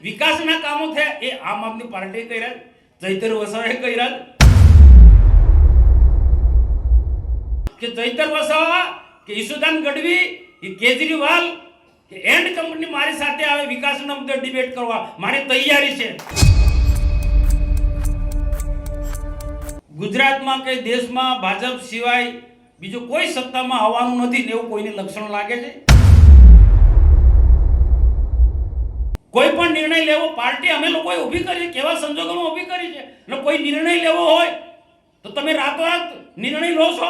વિકાસના કામો થયા એ આમ આદમી પાર્ટીએ કર્યા, ચૈતર વસાવાએ કર્યા કે ચૈતર વસાવા કે ઈશુદાન ગઢવી કે કેજરીવાલ કે એન્ડ કંપની મારી સાથે આવે વિકાસના મુદ્દે ડિબેટ કરવા મારી તૈયારી છે। ગુજરાતમાં કે દેશમાં ભાજપ સિવાય બીજો કોઈ સત્તામાં આવવાનું નથી ને એવું કોઈને લક્ષણ લાગે છે? કોઈ પણ નિર્ણય લેવો પાર્ટી અમે લોકોએ ઊભી કરી, કેવા સંજોગોમાં ઊભી કરી છે, અને કોઈ નિર્ણય લેવો હોય તો તમે રાતોરાત નિર્ણય લો છો।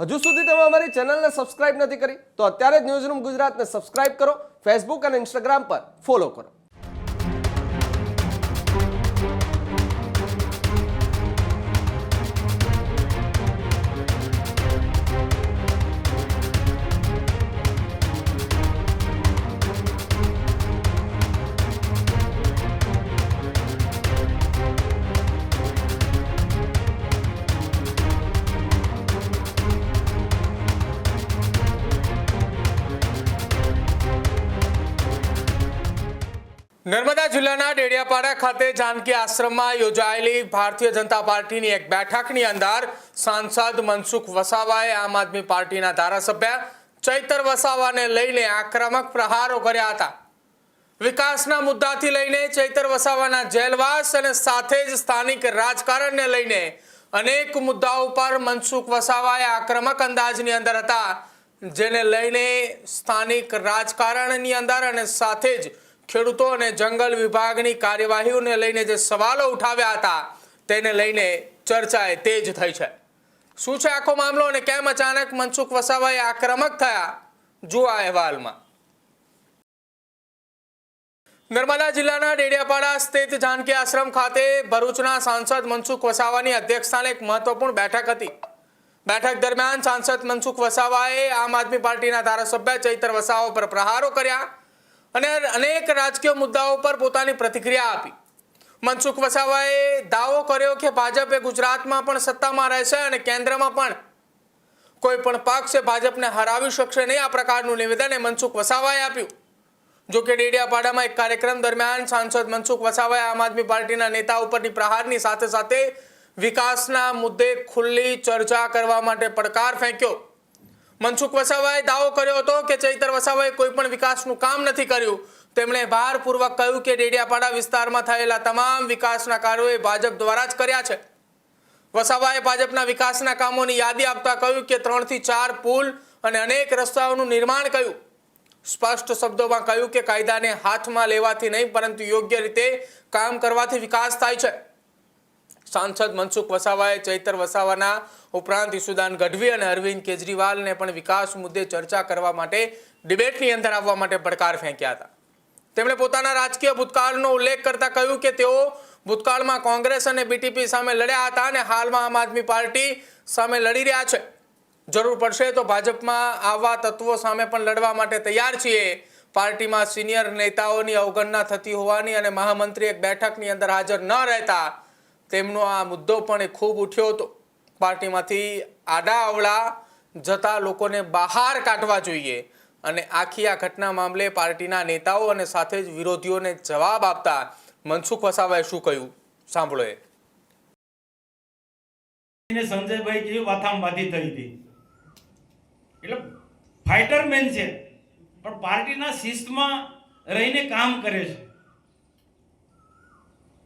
હજુ સુધી તમે અમારી ચેનલને સબસ્ક્રાઇબ નથી કરી તો અત્યારે જ ન્યૂઝરૂમ ગુજરાતને સબસ્ક્રાઇબ કરો, ફેસબુક અને ઇન્સ્ટાગ્રામ પર ફોલો કરો। નર્મદા જિલ્લાના ડેડિયાપાડા ખાતે જાનકી આશ્રમમાં યોજાયેલી ભારતીય જનતા પાર્ટીની એક બેઠકની અંદર સાંસદ મનસુખ વસાવાએ આમ આદમી પાર્ટીના ધારાસભ્ય ચૈતર વસાવાને લઈને આક્રમક પ્રહારો કર્યા હતા। વિકાસના મુદ્દાથી લઈને ચૈતર વસાવાના જેલવાસ અને સાથે જ સ્થાનિક રાજકારણને લઈને અનેક મુદ્દાઓ પર મનસુખ વસાવાએ આક્રમક અંદાજની અંદર હતા, જેને લઈને સ્થાનિક રાજકારણની અંદર અને સાથે જ ખેડૂતો અને જંગલ વિભાગની કાર્યવાહીઓને લઈને જે સવાલો ઉઠાવ્યા હતા તેને લઈને ચર્ચાએ તેજ થઈ છે। શું છે આખો મામલો અને કેમ અચાનક મનસુખ વસાવાએ આક્રમક થયા, જુઓ આ અહેવાલમાં। નર્મદા જિલ્લાના ડેડિયાપાડા સ્થિત જાનકી આશ્રમ ખાતે ભરૂચના સાંસદ મનસુખ વસાવાની અધ્યક્ષસ્થાને એક મહત્વપૂર્ણ બેઠક હતી। બેઠક દરમિયાન સાંસદ મનસુખ વસાવાએ આમ આદમી પાર્ટીના ધારાસભ્ય ચૈતર વસાવા પર પ્રહારો કર્યા અને અનેક રાજકીય મુદ્દાઓ પર પોતાની પ્રતિક્રિયા આપી। મનસુખ વસાવાએ દાવો કર્યો કે ભાજપ એ ગુજરાતમાં પણ સત્તામાં રહેશે અને કેન્દ્રમાં પણ કોઈ પણ પક્ષ ભાજપને હરાવી શકશે નહીં, આ પ્રકારનું નિવેદન મનસુખ વસાવાએ આપ્યું। જો કે ડેડિયાપાડામાં એક કાર્યક્રમ દરમિયાન સાંસદ મનસુખ વસાવાએ આમ આદમી પાર્ટીના નેતા ઉપરની પ્રહારની સાથે સાથે વિકાસના મુદ્દે ખુલ્લી ચર્ચા કરવા માટે પડકાર ફેંક્યો। મનસુખ વસાવાએ દાવો કર્યો હતો કે ચૈતર વસાવાએ કોઈ પણ વિકાસનું કામ નથી કર્યું। તેમણે ભારપૂર્વક કહ્યું કે ડેડિયાપાડા વિસ્તારમાં થયેલા તમામ વિકાસના કાર્યોએ ભાજપ દ્વારા જ કર્યા છે। વસાવાએ ભાજપના વિકાસના કામોની યાદી આપતા કહ્યું કે 3 થી 4 પુલ અને અનેક રસ્તાઓનું નિર્માણ કર્યું। સ્પષ્ટ શબ્દોમાં કહ્યું કે કાયદાને હાથમાં લેવાથી નહીં પરંતુ યોગ્ય રીતે કામ કરવાથી વિકાસ થાય છે। સાંસદ મનસુખ વસાવાએ ચૈતર વસાવાના ઉપરાંત ઈશુદાન ગઢવી અને અરવિંદ કેજરીવાલને પણ વિકાસ મુદ્દે ચર્ચા કરવા માટે ડિબેટની અંદર આવવા માટે પડકાર ફેંક્યા હતા। તેમણે પોતાના રાજકીય ભૂતકાળનો ઉલ્લેખ કરતા કહ્યું કે તેઓ ભૂતકાળમાં કોંગ્રેસ અને બીટીપી સામે લડ્યા હતા અને હાલમાં આમ આદમી પાર્ટી સામે લડી રહ્યા છે। જરૂર પડશે તો ભાજપમાં આવા તત્વો સામે પણ લડવા માટે તૈયાર છીએ। પાર્ટીમાં સિનિયર નેતાઓની અવગણના થતી હોવાની અને મહામંત્રી એક બેઠકની અંદર હાજર ન રહેતા તેમનો આ મુદ્દો પણ ખૂબ ઉઠ્યો હતો। પાર્ટીમાંથી આડા અવળા જતા લોકોને બહાર કાઢવા જોઈએ અને આખી આ ઘટના મામલે પાર્ટીના નેતાઓ અને સાથે જ વિરોધીઓને જવાબ આપતા મનસુખ વસાવાએ શું કહ્યું, સાંભળો। સંજયભાઈ જેવી વાથામવાથી થઈ હતી, એટલે ફાઇટર મેન છે પણ પાર્ટીના શિસ્તમાં રહીને કામ કરે છે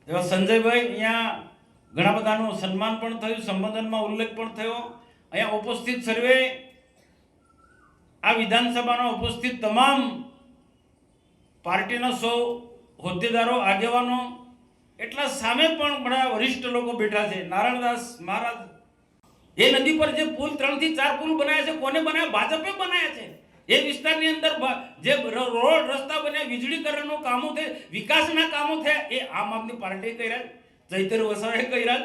એવા સંજયભાઈ અહીંયા ઘણા બધાનું સન્માન પણ થયું, સંબોધનમાં ઉલ્લેખ પણ થયો। અહીંયા ઉપસ્થિત સર્વે આ વિધાનસભાના ઉપસ્થિત તમામ પાર્ટીના 100 હોદ્દેદારો, આગેવાનો, એટલા સામે પણ બડા વરિષ્ઠ લોકો બેઠા છે। નારાયણદાસ મહારાજ એ નદી પર જે પુલ 3 થી 4 પુલ બનાવ્યા છે, કોને બનાવ્યા? ભાજપે બનાવ્યા છે। એ વિસ્તારની અંદર જે રોડ રસ્તા બન્યા, વીજળીકરણનું કામો થયા, વિકાસના કામો થયા એ આમ આદમી પાર્ટીએ કર્યા, ચૈતર વસાવાએ કર્યા।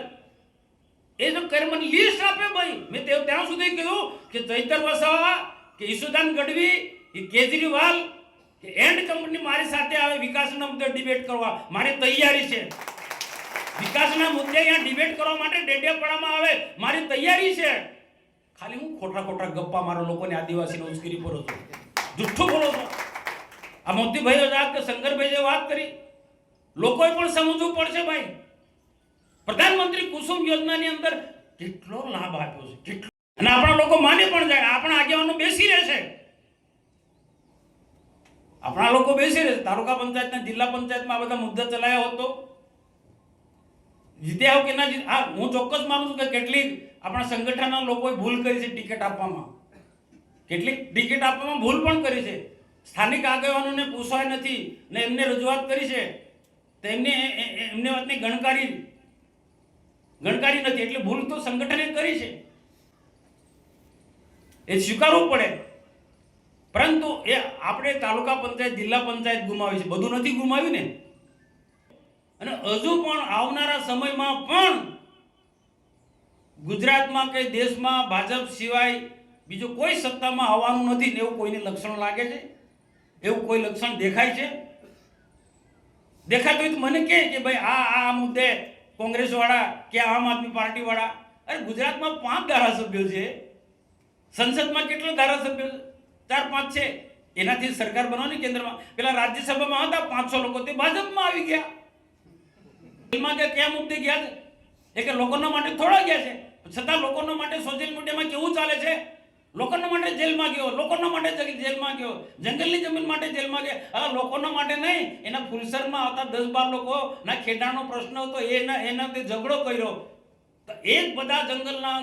એ જો કરે મને લિસ્ટ આપે ભાઈ, મેં ત્યાં સુધી કીધું કે ચૈતર વસાવા કે ઈશુદાન ગઢવી કે કેજરીવાલ કે એન્ડ કંપની મારી સાથે આવે વિકાસના મુદ્દે ડિબેટ કરવા મારી તૈયારી છે। વિકાસના મુદ્દે અહીંયા ડિબેટ કરવા માટે ડેડિયાપાડામાં આવે મારી તૈયારી છે। ખાલી હું ખોટા ગપ્પા મારો લોકોને આદિવાસીને ઉશ્કેરી કરો છો, જુઠ્ઠું બોલો છો। આ મોતીભાઈએ વાત કે શંકરભાઈએ વાત કરી, લોકોએ પણ સમજવું પડશે ભાઈ. પ્રધાનમંત્રી કુસુમ યોજનાની અંદર કેટલો લાભ આપ્યો છે, કેટલો. અને આપણા લોકો માને પણ જાય. આપણા આગેવાનો બેસી રહેશે, આપણા લોકો બેસી રહેશે. તાલુકા પંચાયતના જિલ્લા પંચાયતમાં આ બધા મુદ્દા ચલાયા હોત તો જીત્યા હો કે ના જીત. હા, હું ચોક્કસ માનું છું કે કેટલીક આપણા સંગઠનના લોકોએ ભૂલ કરી છે ટિકિટ આપવામાં, કેટલીક ટિકિટ આપવામાં ભૂલ પણ કરી છે. સ્થાનિક આગેવાનોને પૂછવાય નથી ને એમને રજૂઆત કરી છે તો એમને વાતની ગણકારી નથી, એટલે ભૂલ તો સંગઠને કરી છે, એ સ્વીકારવું પડે. પરંતુ એ આપણે તાલુકા પંચાયત જિલ્લા પંચાયત ગુમાવી છે, બધું નથી ગુમાવ્યું ને. અને હજુ પણ આવનારા સમયમાં પણ ગુજરાતમાં કે દેશમાં ભાજપ સિવાય બીજું કોઈ સત્તામાં આવવાનું નથી ને એવું કોઈને લક્ષણ લાગે છે, એવું કોઈ લક્ષણ દેખાય છે? દેખાતું હોય તો મને કહે કે ભાઈ આ મુદ્દે કોંગ્રેસ વાળા કે આમ આદમી પાર્ટી વાળા. અરે ગુજરાતમાં 5 ધારાસભ્યો છે, સંસદમાં કેટલા ધારાસભ્યો? 4-5 છે. એનાથી સરકાર બનાવવાની કેન્દ્રમાં. પેલા રાજ્યસભામાં હતા 500 લોકો, તે ભાજપમાં આવી ગયા. જેલમાં કે કયા મુદ્દે ગયા છે? એ કે લોકોના માટે થોડા ગયા છે, છતાં લોકોના માટે સોશિયલ મીડિયામાં કેવું ચાલે છે? લોકોના માટે જેલમાં ગયો, લોકોના માટે જેલમાં ગયો, જંગલની જમીન માટે જેલમાં ગયા. હવે લોકોના માટે નહીં, એના ફુલસરમાં આવતા 10-12 લોકો ના ખેડાનો પ્રશ્ન હતો, એના તે ઝઘડો કર્યો. તો એક બધા જંગલના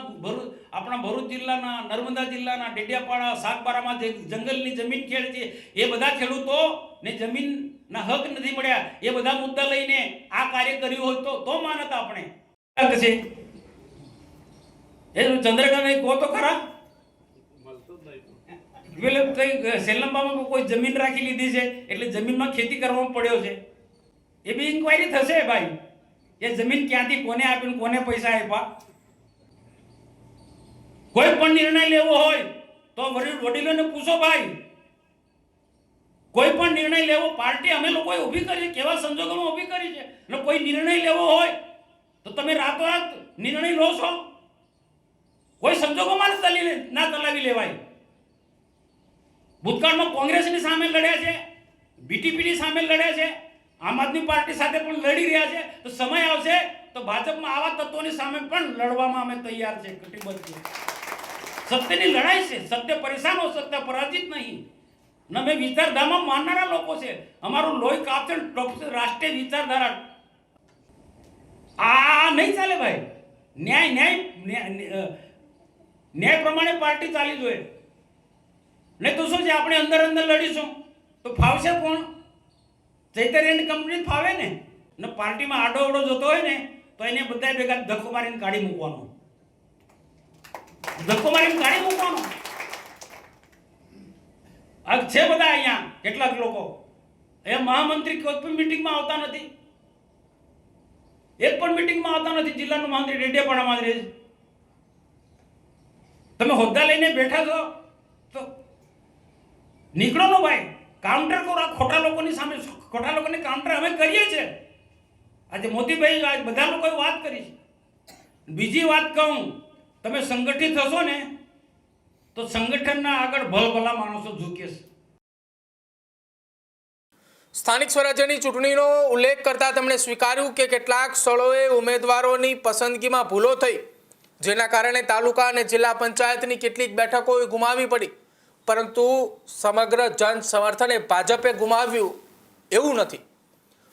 આપણા ભરૂચ જિલ્લાના, નર્મદા જિલ્લાના, ડેડિયાપાડા, સાગબારામાં જે જંગલની જમીન ખેડ છે, એ બધા ખેડૂતોને જમીનના હક નથી મળ્યા. એ બધા મુદ્દા લઈને આ કાર્ય કર્યું હોય તો માનતા આપણે છે. એ ચંદ્રકાંત કહો તો ખરા, સેલંબામાં કોઈ જમીન રાખી લીધી છે એટલે જમીનમાં ખેતી કરવામાં પડ્યો છે, એ બી ઇન્ક્વાયરી થશે ભાઈ. એ જમીન ક્યાંથી કોને આપીને કોને પૈસા આપ્યા? કોઈ પણ નિર્ણય લેવો હોય તો વડીલોને પૂછો ભાઈ. કોઈ પણ નિર્ણય લેવો, પાર્ટી અમે લોકોએ ઊભી કરી છે, કેવા સંજોગોમાં ઊભી કરી છે. અને કોઈ નિર્ણય લેવો હોય તો તમે રાતોરાત નિર્ણય લો છો, કોઈ સંજોગોમાં ના ચલાવી લેવાય. ભૂતકાળમાં કોંગ્રેસની સામે લડ્યા છે, બીટીપીની સામે લડ્યા છે, આમ આદમી પાર્ટી સાથે પણ લડી રહ્યા છે. તો સમય આવશે તો ભાજપમાં આવા તત્વોની સામે પણ લડવામાં અમે તૈયાર છે, કટિબદ્ધ છે. સત્યની લડાઈ છે, સત્ય પરેશાન હો, સત્ય પરાજિત નહીં. ન અમે વિચારધારામાં માનનારા લોકો છે, અમારું લોહી કાપશે, રાષ્ટ્રીય વિચારધારા. આ નહીં ચાલે ભાઈ. ન્યાય પ્રમાણે પાર્ટી ચાલી જોઈએ. નહીં તો શું છે, આપણે અંદર લડીશું તો ફાવશે કોણ? ચૈતન્ય કંપની ફાવે ને પાર્ટીમાં આડો અવડો જતો હોય ને તો એને બધા ભેગા ધક્કો મારીને કાઢી મૂકવાનો. આ છે બધા અહીંયા કેટલાક લોકો, એ મહામંત્રી કોઈ પણ મીટિંગમાં આવતા નથી, એક પણ મીટિંગમાં આવતા નથી. જિલ્લાનો મહામંત્રી ડેડિયાપાડામાં જ રહે છે. તમે હોદ્દા લઈને બેઠા છો તો નીકળો નો ભાઈ, કાઉન્ટર કરો. આ ખોટા લોકોની સામે, ખોટા લોકોને કાઉન્ટર અમે કરીએ છીએ. આજે મોતીભાઈ બધા લોકોએ વાત કરી છે. બીજી વાત કહું, તમે સંગઠિત થશો ને તો સંગઠનના આગળ ભલભલા માણસો ઝૂકે છે. સ્થાનિક સ્વરાજ્યની ચૂંટણીનો ઉલ્લેખ કરતા તેમણે સ્વીકાર્યું કે કેટલાક સ્થળોએ ઉમેદવારોની પસંદગીમાં ભૂલો થઈ, જેના કારણે તાલુકા અને જિલ્લા પંચાયતની કેટલીક બેઠકો ગુમાવવી પડી. પરંતુ સમગ્ર જન સમર્થને ભાજપે ગુમાવ્યું એવું નથી.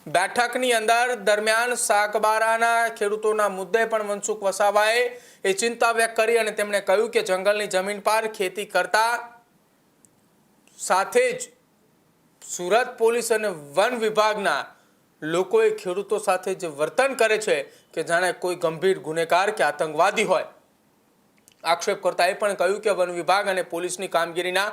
બેઠકની અંદર દરમિયાન સાગબારાના ખેડૂતોના મુદ્દે પણ મનસુખ વસાવાએ એ ચિંતા વ્યક્ત કરી અને તેમણે કહ્યું કે જંગલની જમીન પર ખેતી કરતા સાથે જ સુરત પોલીસ અને વન વિભાગના લોકોએ ખેડૂતો સાથે જે વર્તન કરે છે કે જાણે કોઈ ગંભીર ગુનેગાર કે આતંકવાદી હોય. આક્ષેપ કરતા એ પણ કહ્યું કે વન વિભાગ અને પોલીસની કામગીરીના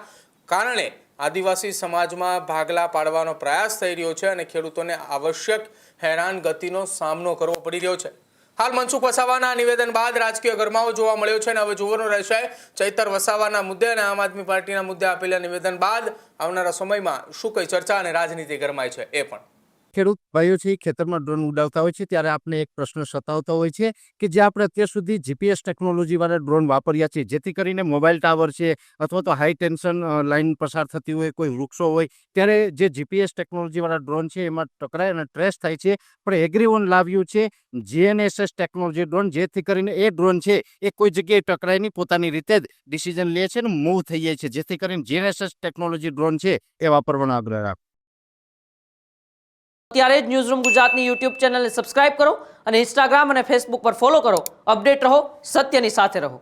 કારણે આદિવાસી સમાજમાં ભાગલા પાડવાનો પ્રયાસ થઈ રહ્યો છે અને ખેડૂતોને આવશ્યક હેરાનગતિનો સામનો કરવો પડી રહ્યો છે. હાલ મનસુખ વસાવાના નિવેદન બાદ રાજકીય ગરમાવો જોવા મળ્યો છે અને હવે જોવાનું રહેશે ચૈતર વસાવાના મુદ્દે અને આમ આદમી પાર્ટીના મુદ્દે આપેલા નિવેદન બાદ આવનારા સમયમાં શું કઈ ચર્ચા અને રાજનીતિ ગરમાય છે એ પણ. ખેડૂત ભાઈઓ છે એ ખેતરમાં ડ્રોન ઉડાવતા હોય છે ત્યારે આપણે એક પ્રશ્ન સતાવતો હોય છે કે જે આપણે અત્યાર સુધી જીપીએસ ટેકનોલોજીવાળા ડ્રોન વાપર્યા છે, જેથી કરીને મોબાઈલ ટાવર છે અથવા તો હાઈ ટેન્શન લાઇન પસાર થતી હોય, કોઈ વૃક્ષો હોય, ત્યારે જે જીપીએસ ટેકનોલોજીવાળા ડ્રોન છે એમાં ટકરાય અને ટ્રેસ થાય છે. પણ એગ્રીવન લાવ્યું છે GNSS ટેકનોલોજી ડ્રોન, જેથી કરીને એ ડ્રોન છે એ કોઈ જગ્યાએ ટકરાય નહીં, પોતાની રીતે જ ડિસિઝન લે છે ને મૂવ થઈ જાય છે, જેથી કરીને GNSS ટેકનોલોજી ડ્રોન છે એ વાપરવાનો આગ્રહ રાખો. ત્યારે જ ન્યૂઝરૂમ ગુજરાતની યુટ્યુબ ચેનલને સબસ્ક્રાઇબ કરો અને ઇન્સ્ટાગ્રામ અને ફેસબુક પર ફોલો કરો. અપડેટ રહો, સત્યની સાથે રહો.